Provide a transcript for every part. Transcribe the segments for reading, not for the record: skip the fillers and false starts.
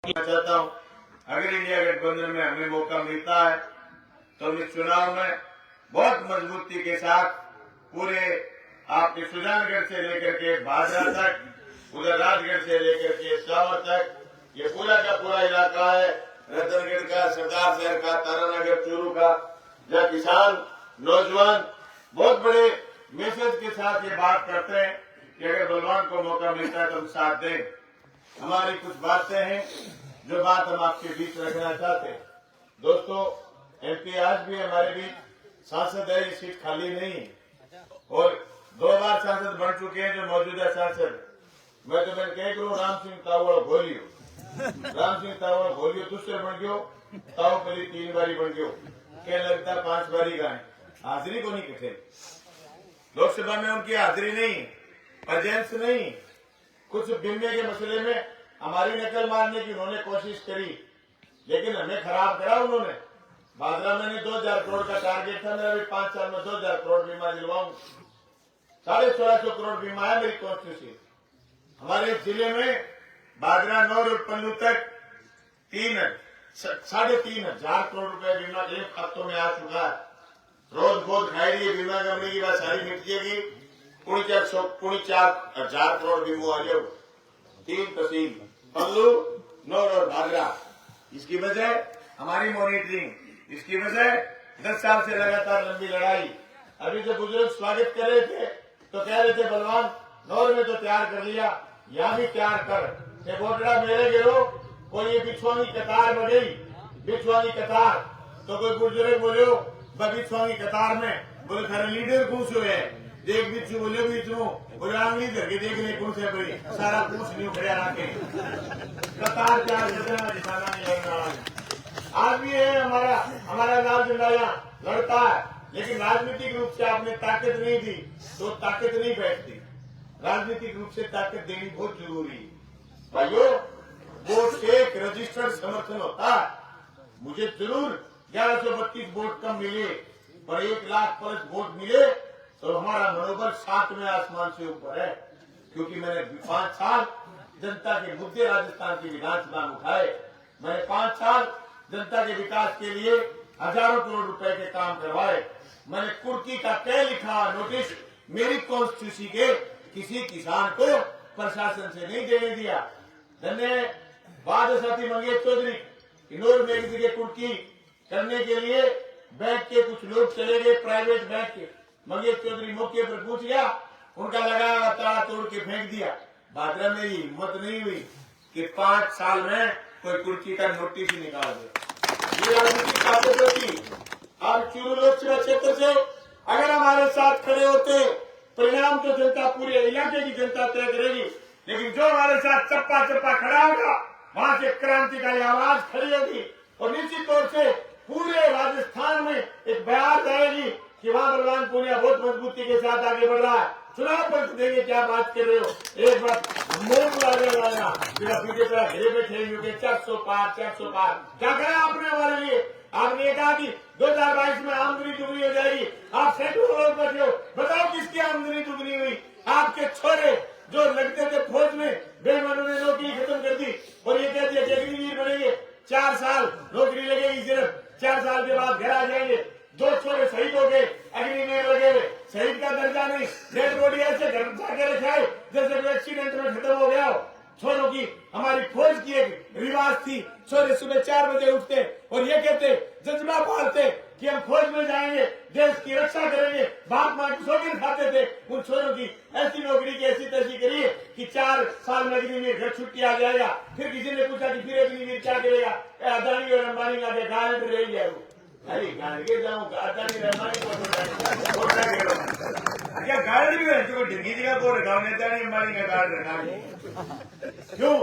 चाहता हूँ अगर इंडिया गठबंधन में हमें मौका मिलता है तो हम इस चुनाव में बहुत मजबूती के साथ पूरे आपके सुजानगढ़ से लेकर के भादरा तक, उधर राजगढ़ से लेकर के सावर तक, ये पूरा का पूरा इलाका है रतनगढ़ का, सरदार शहर का, तारानगर, चूरू का, जहाँ किसान नौजवान बहुत बड़े मैसेज के साथ ये बात करते हैं कि अगर बलवान को मौका मिलता है तो हम साथ दें। हमारी कुछ बातें हैं जो बात हम आपके बीच रखना चाहते हैं। दोस्तों, एमपी आज भी हमारे बीच सांसद है, ये सीट खाली नहीं है और 2 बार सांसद बन चुके हैं जो मौजूदा सांसद। मैं कह करूँ राम सिंह तावड़ भोलियो दूसरे बन गयो, ताव पहली 3 बारी बन गयो, क्या लगता 5 बारी का है, हाजिरी को नहीं कथे। लोकसभा में उनकी हाजिरी नहीं, प्रेजेंस नहीं। कुछ बीमे के मसले में हमारी नकल मारने की उन्होंने कोशिश करी, लेकिन हमें खराब करा उन्होंने। भादरा में 2000 करोड़ का टारगेट था मेरा, भी 5 साल में 2000 करोड़ बीमा दिलवाऊं। 1650 करोड़ बीमा है मेरी कॉन्स्टिट्यूंसी। हमारे जिले में भादरा नौर और पल्लू तक 3,500 करोड़ रुपए बीमा के खातों में आ चुका है। रोज गोद खाई रही है बीमा कंपनी की बात सारी मिट जाएगी। 4,000 करोड़ बीमो आ जाओ, 3 तहसील पल्लू, नौर और भादरा। इसकी वजह हमारी मॉनिटरिंग, इसकी वजह 10 साल से लगातार लंबी लड़ाई। अभी जो बुजुर्ग स्वागत कर रहे थे तो कह रहे थे बलवान नौर में तो तैयार कर लिया, यहाँ भी तैयार कर। बोटड़ा मेरे गिरो कोई ये बिछुआनी कतार बढ़ गई, बिछुआनी कतार। तो कोई बुजुर्ग बोले बिछुआनी कतार में बोले खरे लीडर कौन से है, देख बिच्छू बोले बिच्छू बोले आंगली धर के देख ले कौन से बड़ी सारा कुछ नहीं खड़िया रखे कतार 4 निशाना नहीं लगना। आज भी है हमारा लाल झंडा यहाँ लड़ता है, लेकिन राजनीतिक रूप से आपने ताकत नहीं दी तो ताकत नहीं बैठती। राजनीतिक रूप से ताकत देनी बहुत जरूरी है भाइयों। वोट से एक रजिस्टर्ड समर्थन होता है। मुझे जरूर 1132 वोट कम मिले पर 1 लाख प्लस वोट मिले तो हमारा मनोबल 7वें आसमान से ऊपर है, क्योंकि मैंने 5 साल जनता के मुद्दे राजस्थान की विधानसभा में उठाए। मैंने 5 साल जनता के विकास के लिए हजारों करोड़ रुपए के काम करवाए। मैंने कुर्की का तय लिखा नोटिस मेरी कॉन्स्टिट्यूंसी के किसी किसान को प्रशासन से नहीं देने दिया। धन्यवाद साथी मंगेश चौधरी, इनोर में एक जगह कुर्की करने के लिए बैंक के कुछ लोग चले गए, प्राइवेट बैंक के। मंगेश चौधरी मौके पर पूछ गया, उनका लगा ताला तोड़ के फेंक दिया। भादरा में हिम्मत नहीं हुई कि 5 साल में कोई कुर्की का नोटिस ही निकाल दे। ये राजनीतिक ताकत होती। आप चूरू लोकसभा क्षेत्र से अगर हमारे साथ खड़े होते, परिणाम तो जनता पूरे इलाके की जनता तय करेगी, लेकिन जो हमारे साथ चप्पा चप्पा खड़ा होगा वहां से क्रांतिकारी आवाज खड़ी होगी और निश्चित तौर से पूरे राजस्थान में एक बयान आएगी कि वहां बलवान पूनिया बहुत मजबूती के साथ आगे बढ़ रहा है। चुनाव पर देंगे, क्या बात कर रहे हो। एक बार मोड़ लागेगा पीछे तरह घेरे बैठे 400 पार क्या करा आपने हमारे लिए। आपने ये कहा कि 2022 में आमदनी दुगनी हो जाएगी। आप सैकड़ों लोग बैठे हो, बताओ किसकी आमदनी दुगनी हुई। आपके छोरे जो लगते थे फौज में, बेईमानों ने नौकरी खत्म कर दी और ये कह दिया कि अग्निवीर बनेंगे, 4 साल नौकरी लगेगी, सिर्फ 4 साल के बाद घर आ जाएंगे। 2 छोरे शहीद हो गए, अग्निवीर लगे हुए, शहीद का दर्जा नहीं, डेड बॉडी ऐसे घर जाके रखा है जैसे कोई एक्सीडेंट में खत्म हो गया हो। छोरों की हमारी फौज की एक रिवाज थी, छोरे सुबह 4 बजे उठते और ये कहते, जज्बा पालते कि हम फौज में जाएंगे, देश की रक्षा करेंगे, बाप माँ की सौगंध खाते थे। उन छोरों की ऐसी नौकरी की ऐसी तैसी करिए कि 4 साल में अग्निवीर घर छुट्टी आ जाएगा। फिर किसी ने पूछा कि फिर अग्निवीर क्या करेगा, अदानी और अंबानी का गारंट रह गया वो। अरे गाड़ी जाऊँ अदानी अंबानी को क्या गारंट भी है, जो ढंगी जगह को रखा अदानी अंबानी का गारंट रखा। क्यों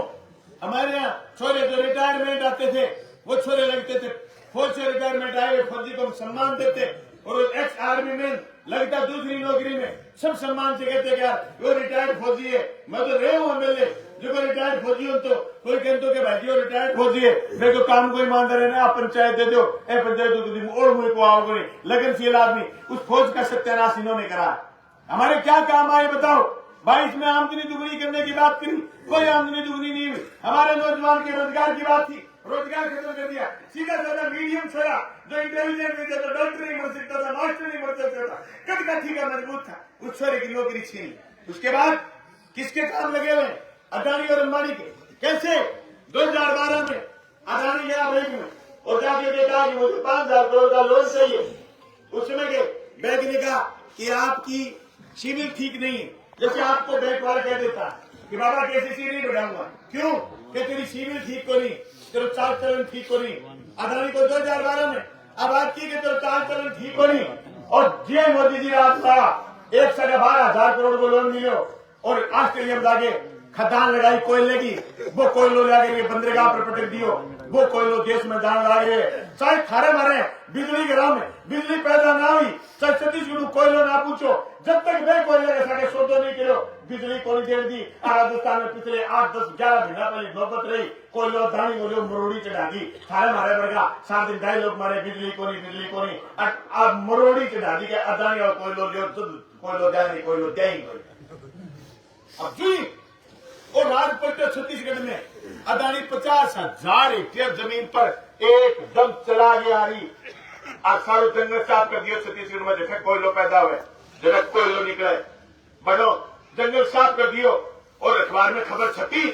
हमारे यहाँ छोरे जो रिटायरमेंट आते थे वो छोरे लगते थे, फौज से रिटायरमेंट आए फौजी को हम सम्मान देते और एक्स आर्मी में लगता दूसरी नौकरी में सब सम्मान से कहते क्या वो रिटायर्ड फौजी है। मैं तो रहे हूँ एमएलए जो रिटायर्ड फौजी हो, तो कोई कहते कि भाई जो रिटायर्ड फौजी है मैं तो काम को ईमानदार है ना, आप पंचायत दे दो, पंचायत और मुझे को आओगे नहीं, लगनशील आदमी। उस फौज का सत्यानाश इन्होंने करा। हमारे क्या काम आए बताओ। 22 में आमदनी दुगनी करने की बात करी, कोई आमदनी दुगनी नहीं हुई। हमारे नौजवान के रोजगार की बात थी, रोजगार खत्म कर दिया। सीधा साधा मीडियम छोड़ा, जो इंटेलिजेंट नहीं था, डॉक्टर नहीं बन सकता था, मास्टर नहीं बन सकता था, कटकाठी का मजबूत था, उस छोरे की नौकरी छीन। उसके बाद किसके काम लगे हुए? अदानी और अंबानी के। कैसे? 2012 में अदानी गया बैंक में और जाके देखा कि मुझे 5,000 करोड़ का लोन चाहिए। उस समय के बैंक ने कहा कि आपकी सिविल ठीक नहीं है। जैसे आपको बैंक वाला कह देता कि बाबा केसीसी नहीं बढ़ाऊंगा, क्यों? कि तेरी सिविल ठीक को नहीं, तेरा चाल चलन ठीक को नहीं। अदानी को 2012 में अब बात की कि तेरा चाल चलन ठीक को नहीं, और जे मोदी जी ने आपका 1,12,000 करोड़ को लोन मिलो और ऑस्ट्रेलिया में जाके खदान लगाई कोयले की, वो कोयलो जाके बंदरगाह पर पटक दियो, वो कोयलो देश में जाने लगे। चाहे खारे मारे बिजली के राह में बिजली पैदा ना हुई, चाहे 36 कोयलो ना पूछो, जब तक वे कोयले के साथ सौदो नहीं करो बिजली को नहीं दे दी। राजस्थान में पिछले 8, 10, 11 महीना पहले नौबत रही, कोयलो दानी बोलो मरोड़ी चढ़ा दी, खारे मारे वर्गा 7 दिन ढाई लोग मारे, बिजली को नहीं अब मरोड़ी चढ़ा दी। अदानी और कोयलो जाए कोयलो देंगे। अब जी और राजपट्टा छत्तीसगढ़ में अदानी 50,000 हेक्टेयर जमीन पर एकदम चला गया रही। आज सारे जंगल साफ कर दिया छत्तीसगढ़ में, जैसे कोयलो पैदा हुए, जगह कोयलो निकले, बनो जंगल साफ कर दियो। और अखबार में खबर छपी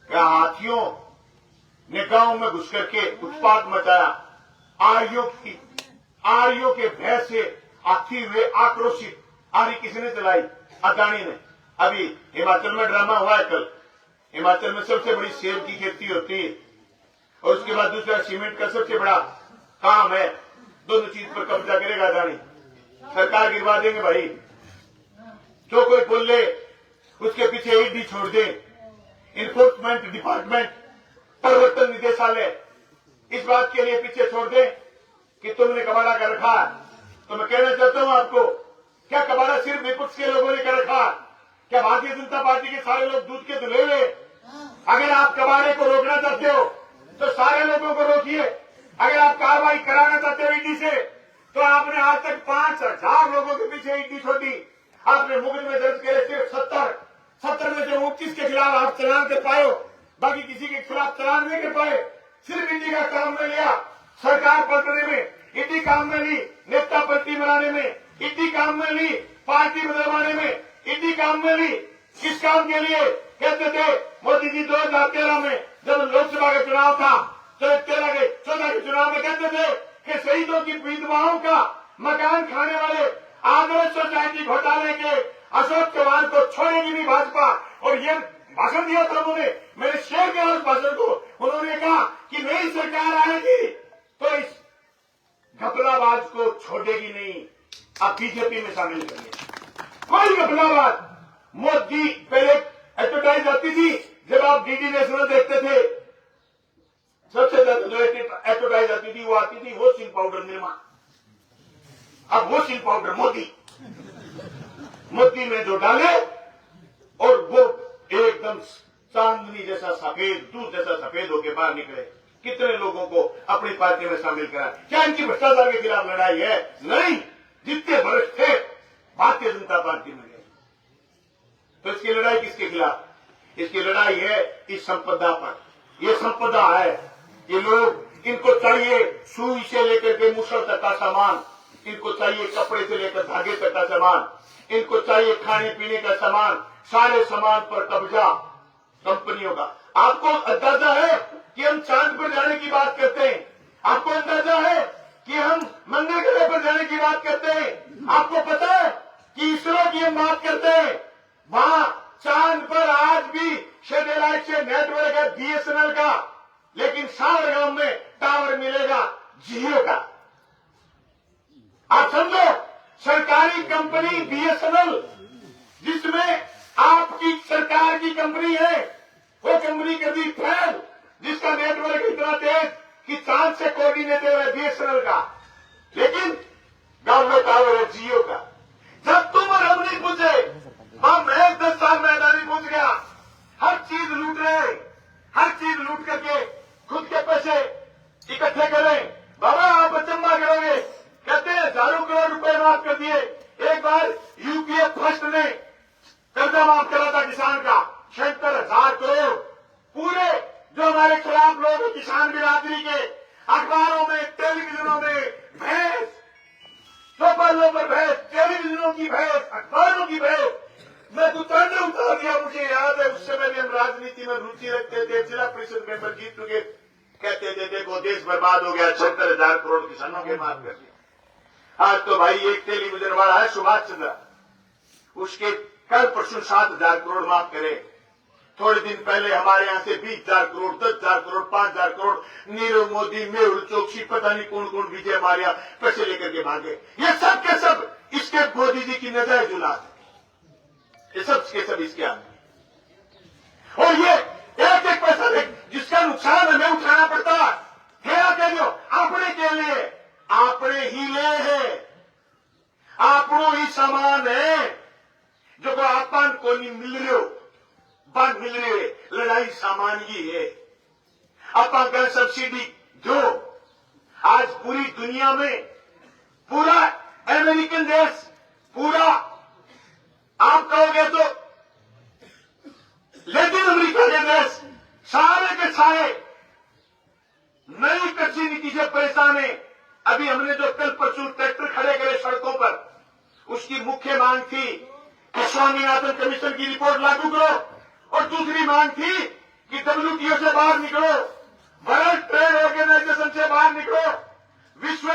क्या हाथियों ने गांव में घुस करके उत्पात मचाया। आर्यों के भय से हाथी हुए आक्रोशित। आरी किसने चलाई? अदानी ने। अभी हिमाचल में ड्रामा हुआ है कल। हिमाचल में सबसे बड़ी सेब की खेती होती है, और उसके बाद दूसरा सीमेंट का सबसे बड़ा काम है। दोनों चीज पर कब्जा करेगा अदानी, सरकार गिरवा देंगे भाई। जो कोई बोल ले उसके पीछे ईडी छोड़ दे। इन्फोर्समेंट डिपार्टमेंट, प्रवर्तन निदेशालय इस बात के लिए पीछे छोड़ दे कि तुमने कबाड़ा कर रखा है। तो मैं कहना चाहता हूं आपको, क्या कबाड़ा सिर्फ विपक्ष के लोगों ने कर रखा? क्या भारतीय जनता पार्टी के सारे लोग दूध के धुले हुए? अगर आप कबाड़े को रोकना चाहते हो तो सारे लोगों को रोकिए। अगर आप कार्रवाई कराना चाहते हो ईडी से, तो आपने आज तक 5,000 लोगों के पीछे ईडी छोड़ी। आपने मुकदमे दर्ज करे सिर्फ 70 में से 29 के खिलाफ आप चलान कर पाए हो, बाकी किसी के खिलाफ चलान नहीं कर पाए। सिर्फ ईडी का काम में लिया, सरकार पलटने में ईडी काम में ली, नेता पलटी बनाने में ईडी काम में ली, पार्टी बदलवाने में ईडी काम में ली। किस काम के लिए? कहते थे मोदी जी 2013 में जब लोकसभा का चुनाव था, 14 के चुनाव में कहते थे कि शहीदों की विधवाओं का मकान खाने वाले आदर्श सोसाइटी घोटाले के अशोक चौहान को छोड़ेगी नहीं भाजपा। और ये भाषण दिया था उन्होंने, मेरे शेर के उस भाषण को उन्होंने कहा कि नई सरकार आएगी तो इस घपलाबाज को छोड़ेगी नहीं, अब बीजेपी में शामिल करिए। कोई घपलाबाज। मोदी पहले एडवर्टाइज आती थी, जब आप डीडी नेशनल देखते थे, सबसे ज्यादा जो एडवर्टाइज आती थी वो आती थी वॉशिंग पाउडर निर्मा। अब वॉशिंग पाउडर मोदी में जो डाले और वो एकदम चांदनी जैसा सफेद, दूध जैसा सफेद होकर बाहर निकले। कितने लोगों को अपनी पार्टी में शामिल करा? क्या इनकी भ्रष्टाचार के खिलाफ लड़ाई है? नहीं। जितने वर्ष थे भारतीय जनता पार्टी में गए, तो इसकी लड़ाई किसके खिलाफ? इसकी लड़ाई है इस संपदा पर। ये संपदा है, ये लोग, इनको चाहिए सुई से लेकर के मुसल तक का सामान, इनको चाहिए कपड़े से लेकर धागे तक का सामान, इनको चाहिए खाने पीने का सामान, सारे सामान पर कब्जा कंपनियों का। आपको अंदाजा है कि हम चांद पर जाने की बात करते हैं? आपको अंदाजा है कि हम मंगल ग्रह पर जाने की बात करते हैं? आपको पता है कि इसरो की हम बात करते हैं? वहां चांद पर आज भी सैटेलाइट से नेटवर्क है बीएसएनएल का, लेकिन सावरगांव में टावर मिलेगा जियो का। आप समझो, सरकारी कंपनी बीएसएनएल, जिसमें आपकी सरकार की कंपनी है, वो कंपनी कर दी फेल, जिसका नेटवर्क इतना तेज कि चांद से कोऑर्डिनेटर है बीएसएनएल का, लेकिन गांव में टावर है जियो का। जब तुम और हम नहीं पूछे, हम 10 साल में अदानी पहुंच गया, हर चीज लूट रहे हैं, हर चीज लूट करके खुद के पैसे इकट्ठे करें। बाबा आप अचंबा करोगे, कहते हैं हजारों करोड़ रुपए माफ कर दिए। एक बार यूपीए फर्स्ट ने जो हमारे खिलाफ लोग हैं किसान बिरादरी के, अखबारों में, टेलीविजनों में भैंस, चौपालों पर भैंस, टेलीविजनों की भैंस, अखबारों की भैंस, मैं दुकानें उतार दिया। मुझे याद है उस समय भी हम राजनीति में रुचि रखते थे, जिला परिषद मेंबर जीत चुके, कहते थे देखो देश बर्बाद हो गया, 76,000 करोड़ किसानों के माफ कर दिया। आज तो भाई एक टेलीविजन वाला है सुभाष चंद्र, उसके कल परसों 7,000 करोड़ माफ करे। थोड़े दिन पहले हमारे यहां से 20,000 करोड़, 10,000 करोड़, 5,000 करोड़ नीरव मोदी, मेहुल चोकसी, पता नहीं कौन कौन विजय माल्या पैसे लेकर के भागे। ये सब के सब इसके मोदी जी की नजायज औलाद है, ये सब के सब इसके आदमी। और ये एक एक पैसा जिसका नुकसान हमें उठाना पड़ता है अपने के लिए, अपने ही ले है, आपनो ही सामान है जो आपन को नहीं मिल रहे हो, बंद मिल रहे है, लड़ाई सामान ही है। आपा गैस सब्सिडी जो आज पूरी दुनिया में, पूरा अमेरिकन देश, पूरा आप कहोगे तो लैटिन अमेरिका के देश, सारे के सारे नई कृषि नीति से परेशान है। अभी हमने जो कल परसों ट्रैक्टर खड़े करे सड़कों पर, उसकी मुख्य मांग थी कि स्वामीनाथन कमीशन की रिपोर्ट लागू करो, और दूसरी मांग थी कि WTO से बाहर निकलो, वर्ल्ड ट्रेड ऑर्गेनाइजेशन से बाहर निकलो, विश्व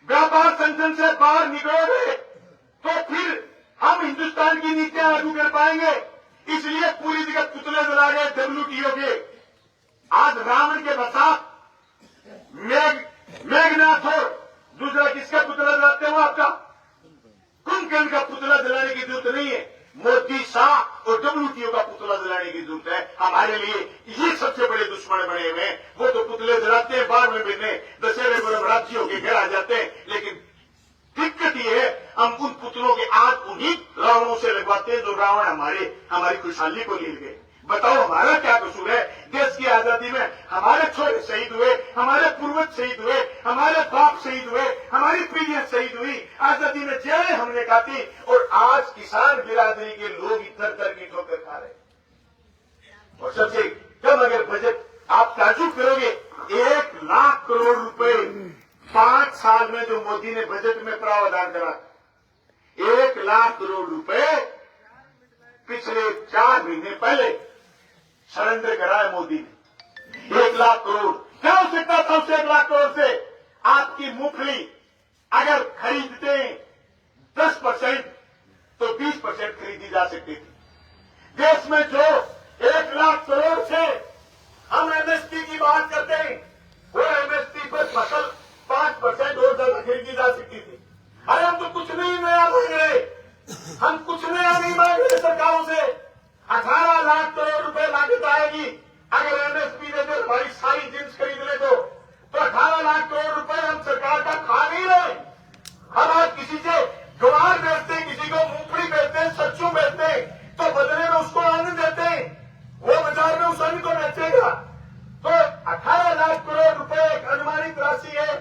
व्यापार संगठन से बाहर निकलोगे तो फिर हम हिंदुस्तान की नीतियां लागू कर पाएंगे। इसलिए पूरी जगह पुतले जला गए WTO के। आज रावण के बसात मेघनाथ हो, दूसरा किसका पुतला जलाते हो? आपका कुंभकर्ण का पुतला जलाने की जरूरत नहीं है, मोदी शाह और WTO का पुतला जलाने की जरूरत है। हमारे लिए ये सबसे बड़े दुश्मन बने हुए हैं। वो तो पुतले जलाते हैं, बाद में बिकने दशहरे को राज्यों के घर आ जाते हैं, लेकिन दिक्कत ये है हम उन पुतलों के आग उन्हीं रावणों से लगवाते हैं जो रावण हमारी खुशहाली को ले गए। बताओ हमारा क्या कसूर है? देश की आजादी में हमारे छोरे शहीद हुए, हमारे पूर्वज शहीद हुए, हमारे बाप शहीद हुए, हमारी पीढ़ियां शहीद हुई, आजादी में जेलें हमने काटी, और आज किसान बिरादरी के लोग इधर दर की ठोकर खा रहे। और सबसे कम अगर बजट आप ताजुब करोगे, 1 लाख करोड़ रुपए 5 साल में जो मोदी ने बजट में प्रावधान करा, 1 लाख करोड़ रुपए पिछले 4 महीने पहले सरेंडर करा है मोदी ने। 1 लाख करोड़ क्या हो सकता था उस 1 लाख करोड़ से? आपकी मूंगफली अगर खरीदते 10% तो 20% खरीदी जा सकती थी। देश में जो 1 लाख करोड़ से हम MSP की बात करते हैं, वो MSP पर फसल 5% और ज्यादा खरीदी जा सकती थी। अरे हम तो कुछ नहीं नया मांग रहे, हम कुछ नया नहीं मांग रहे सरकारों से। 18 लाख करोड़ रुपए लागत आएगी अगर MSP ने जो हमारी सारी जिन्स खरीद ले तो 18 लाख करोड़ रुपए हम सरकार का खा नहीं रहे। हम आज किसी से ज्वार बेचते हैं, किसी को मूंगफली बेचते हैं, सरसों बेचते हैं, तो बदले में उसको अन्न देते हैं, वो बाजार में उस अन्न को बेचेगा। तो 18 लाख करोड़ रुपए एक अनुमानित राशि है।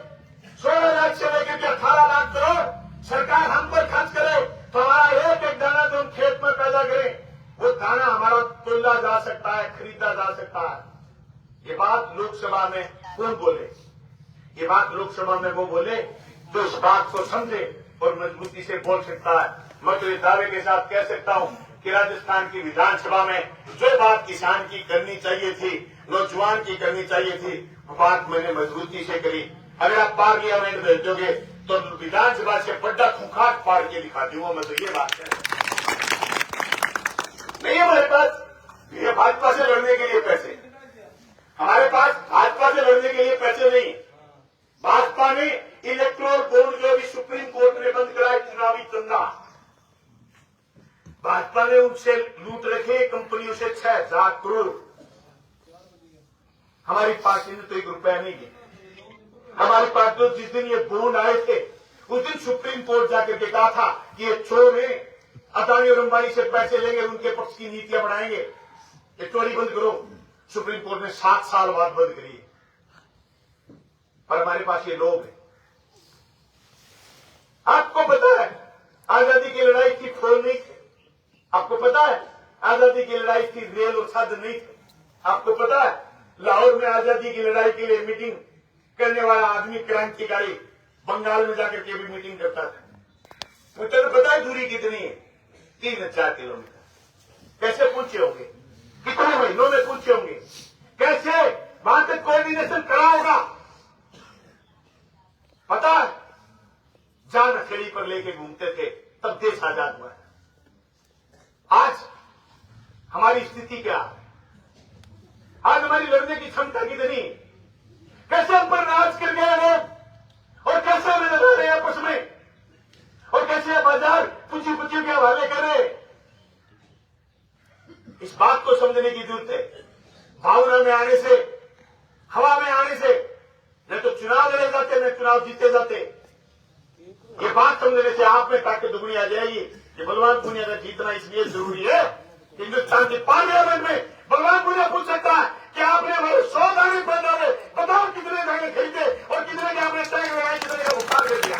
16 लाख से लेकर के 18 लाख करोड़ सरकार हम पर खर्च करे तो हमारा एक एक दाना जो हम खेत में पैदा करें, वो दाना हमारा तोला जा सकता है, खरीदा जा सकता है। ये बात लोकसभा में कौन बोले? ये बात लोकसभा में वो बोले जो इस बात को समझे और मजबूती से बोल सकता है। मैं तो इस दावे के साथ कह सकता हूं कि राजस्थान की विधानसभा में जो बात किसान की करनी चाहिए थी, नौजवान की करनी चाहिए थी, वो बात मैंने मजबूती से करी। अगर आप पार्लियामेंट भेजोगे तो विधानसभा से बड़ा खुंखार फाड़ के दिखा दूंगा। मैं तो ये बात कह नहीं, हमारे पास ये भाजपा से लड़ने के लिए पैसे, हमारे पास भाजपा से लड़ने के लिए पैसे नहीं। भाजपा ने इलेक्ट्रोल बोर्ड जो अभी सुप्रीम कोर्ट ने बंद कराया चुनावी चंदा, भाजपा ने उनसे लूट रखे कंपनियों से 6,000 करोड़। हमारी पार्टी ने तो 1 रुपया नहीं दिया। हमारी पार्टी तो जिस दिन ये बॉन्ड आए थे उस दिन सुप्रीम कोर्ट जाकर के कहा था कि ये चोर है, अदानी और अंबानी से पैसे लेंगे, उनके पक्ष की नीतियां बनाएंगे, ये चोरी बंद करो। सुप्रीम कोर्ट ने 7 साल बाद बंद करी है। और हमारे पास ये लोग हैं। आपको पता है आजादी की लड़ाई थी खोल नहीं थी। आपको पता है आजादी की लड़ाई थी रेल और छात्र नहीं थे। आपको पता है लाहौर में आजादी की लड़ाई के लिए मीटिंग करने वाला आदमी क्रांतिकारी बंगाल में जाकर के भी मीटिंग करता था। मुझे तो पता है दूरी कितनी है, 3-4 किलोमीटर। कैसे पूछे होंगे, कितने महीनों में पूछे होंगे, कैसे वहां तक कोऑर्डिनेशन करा होगा। पता है जान हथेली पर लेके घूमते थे, तब देश आजाद हुआ है। आज हमारी स्थिति क्या है, आज हमारी लड़ने की क्षमता कितनी, कैसे हम पर राज कर गए लोग और कैसे हमें लगा रहे हैं आपस में, और कैसे बाजार पूछी पूछी के हवाले कर रहे। इस बात को समझने की जरूरत है। भावना में आने से, हवा में आने से न तो चुनाव लड़े जाते न चुनाव जीते जाते। ये बात समझने से आप में ताकत दुगनी आ जाएगी कि बलवान पूनिया का जीतना इसलिए जरूरी है। हिंदुस्तान के पार्लियामेंट में बलवान पूनिया पूछ सकता है कि आपने हमारे 100 दाने पर डाले, बताओ कितने दाने खरीदे और कितने के आपने टैग लगाए, कितने का भुगतान कर दिया।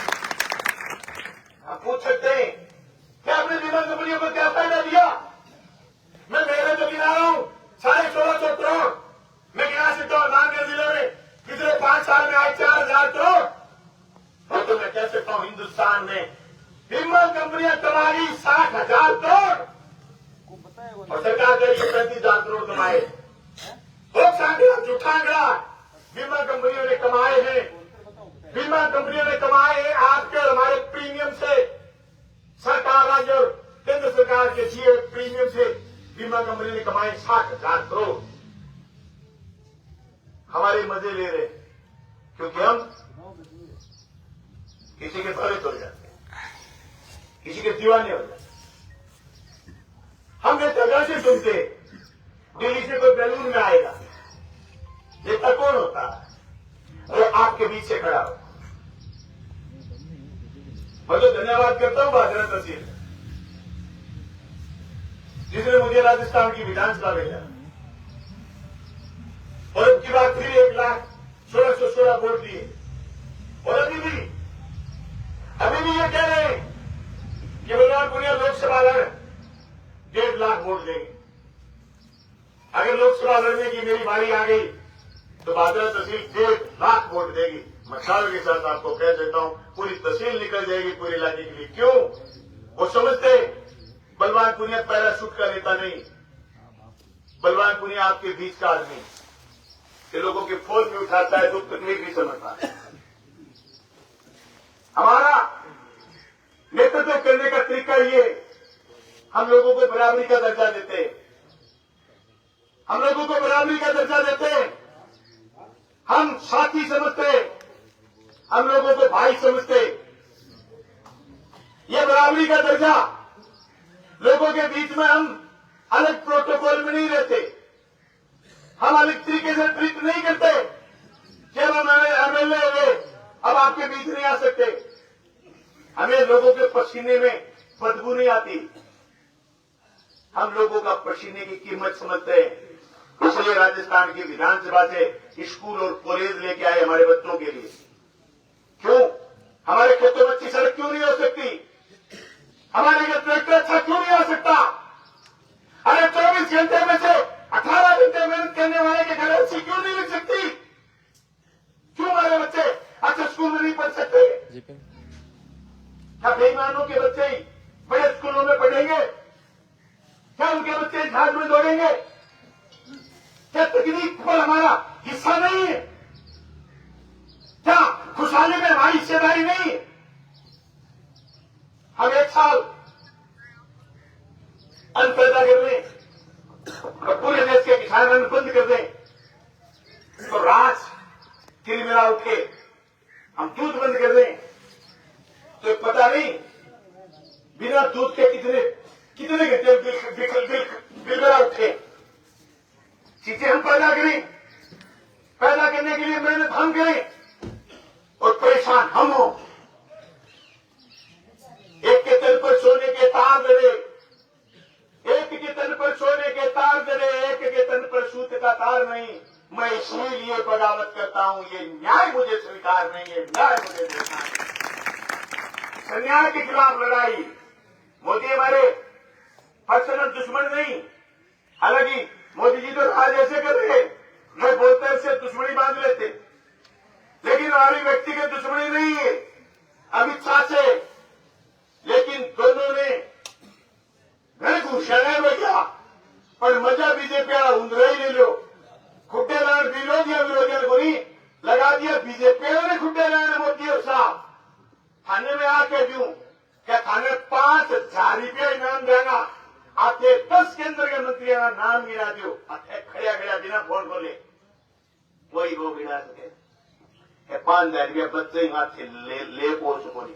आप पूछ सकते हैं कि आपने बीमा कंपनियों को क्या फायदा दिया। मैं मेरे जो गिना रहा हूं 1650 करोड़ मैं गिना सकता हूं। नामदेव जिले में पिछले 5 साल में आए 4000 करोड़। और तो मैं कह सकता हूं हिंदुस्तान में बीमा कंपनियां कमा रही 60,000 करोड़ और सरकार के लिए 35,000 करोड़ कमाए। झूठा आंकड़ा बीमा कंपनियों ने कमाए हैं। बीमा कंपनियों ने कमाए हैं आपके और हमारे प्रीमियम से। सरकार राज्य और केंद्र सरकार के दिए प्रीमियम से बीमा कंपनी ने कमाए 60,000 करोड़। हमारे मजे ले रहे क्योंकि हम किसी के भरे हो जाते हैं, किसी के दीवाने हो जाते हैं। हम ये जगह से सुनते दिल्ली से कोई बैलून में आएगा, देखता कौन होता है और आपके बीच से खड़ा हो। मैं तो धन्यवाद करता हूं बादरा तहसील जिसने मुझे राजस्थान की विधानसभा भेजा और अब की बात फिर 1,16,16 वोट दिए। और अभी भी ये कह रहे हैं कि बलवान पूनिया लोकसभा लड़ 1.5 लाख वोट देंगे। अगर लोकसभा लड़ने की मेरी बारी आ गई तो बादरा तहसील 1.5 लाख वोट देगी। मैं ख्याल के साथ आपको कह देता हूं पूरी तहसील निकल जाएगी पूरे इलाके के लिए। क्यों? वो समझते बलवान पूनिया पैराशूट का नेता नहीं, बलवान पूनिया आपके बीच का आदमी के लोगों के फोन भी उठाता है, दुख तकलीफ भी समझता है। हमारा नेतृत्व करने का तरीका ये, हम लोगों को बराबरी का दर्जा देते हैं, हम लोगों को बराबरी का दर्जा देते हैं, हम साथी समझते हैं, हम लोगों को भाई समझते। ये बराबरी का दर्जा लोगों के बीच में हम अलग प्रोटोकॉल में नहीं रहते, हम अलग तरीके से ट्रीट नहीं करते कि हम एमएलए हुए अब आपके बीच नहीं आ सकते। हमें लोगों के पसीने में बदबू नहीं आती, हम लोगों का पसीने की कीमत समझते हैं। इसलिए राजस्थान की विधानसभा से स्कूल और कॉलेज लेके आए हमारे बच्चों के लिए। क्यों? हमारे खेतों में अच्छी सड़क क्यों नहीं हो सकती? हमारे घर ट्रैक्टर अच्छा क्यों नहीं आ सकता? अरे 24 घंटे में से 18 घंटे मेहनत करने वाले के घर अच्छी क्यों नहीं लग सकती? क्यों हमारे बच्चे अच्छे स्कूल में नहीं पढ़ सकते? क्या बेईमानों के बच्चे ही बड़े स्कूलों में पढ़ेंगे? क्या उनके बच्चे जहाज में दौड़ेंगे? क्या तकनीक पर हमारा हिस्सा नहीं है? क्या खुशहाली में हमारी हिस्सेदारी नहीं है? हम 1 साल अन्न पैदा कर दें और पूरे देश के किसान अन्न बंद कर दें तो राज तिलमिला उठ के हम दूध बंद कर दें तो पता नहीं बिना दूध के कितने घंटे बिलमिला उठे। चीजें हम पैदा करें, पैदा करने के लिए मेहनत हम करें और परेशान हम हो। एक के तन पर सोने के तार जड़े, एक के तन पर सोने के तार जड़े, एक के तन पर सूत का तार नहीं। मैं इसीलिए बगावत करता हूं, ये न्याय मुझे स्वीकार नहीं है, न्याय मुझे देखना है। अन्याय के खिलाफ लड़ाई। मोदी हमारे पर्सनल दुश्मन नहीं, हालांकि मोदी जी तो राज ऐसे कर रहे, मैं बोलते हैं से दुश्मनी बांध लेते, लेकिन हमारी व्यक्तिगत दुश्मनी नहीं है अमित शाह से, लेकिन दोनों ने घणे घुषाने भैया पर मजा बीजेपी वाला उंदरा ही ले लो, खुट्टे लाने विरोधियों को नहीं लगा दिया, बीजेपी ने खुट्टे लाने मोदी और शाह थाने में आके दूं क्या थाने 5,000 रुपया इनाम देगा, आपके 10 केंद्र के मंत्रियों का नाम गिरा दो, खड़िया खड़िया बिना फोन खोले वही वो गिरा सके, 5,000 रुपया बच्चे हाथ ले पहुंच सको नहीं।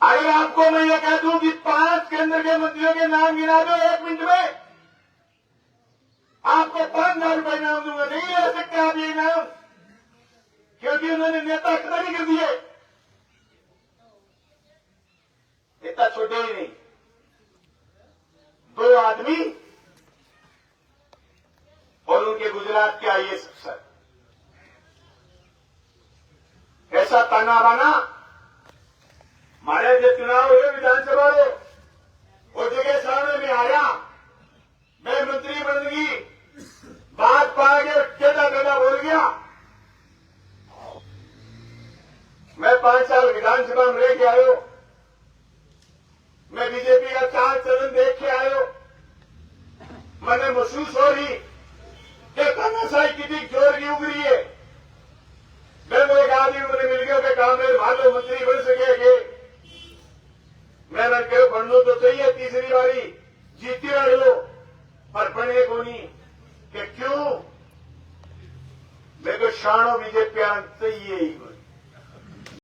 अगर आपको मैं ये कह दूं कि 5 केंद्र के मंत्रियों के नाम गिरा दो 1 मिनट में, आपको 5,000 रुपये इनाम दूंगा, नहीं ले सकते आप ये इनाम, क्योंकि उन्होंने नेता खत्म कर दिए, नेता छोटे ही नहीं, 2 आदमी और उनके गुजरात के आईएएस अफसर, ऐसा ताना बाना हमारे जो चुनाव हुए विधानसभा में वो जगह सामने में आया, मैं मंत्री बन गई, बात पा के टेढ़ा टेढ़ा बोल गया, मैं 5 साल विधानसभा में रह के आयो, मैं बीजेपी का 4 चरण देख के आयो, मैंने महसूस हो रही कि तानाशाही कितनी जोर की उगरी है, मैं एक आदमी मैंने मिल गया कि काम में मान लो मंत्री बन सके, मैंने कहा बनना तो चाहिए, तीसरी बारी जीती रह लो पर बने को नहीं, कि क्यों मेरे को शानो बीजेपी चाहिए ही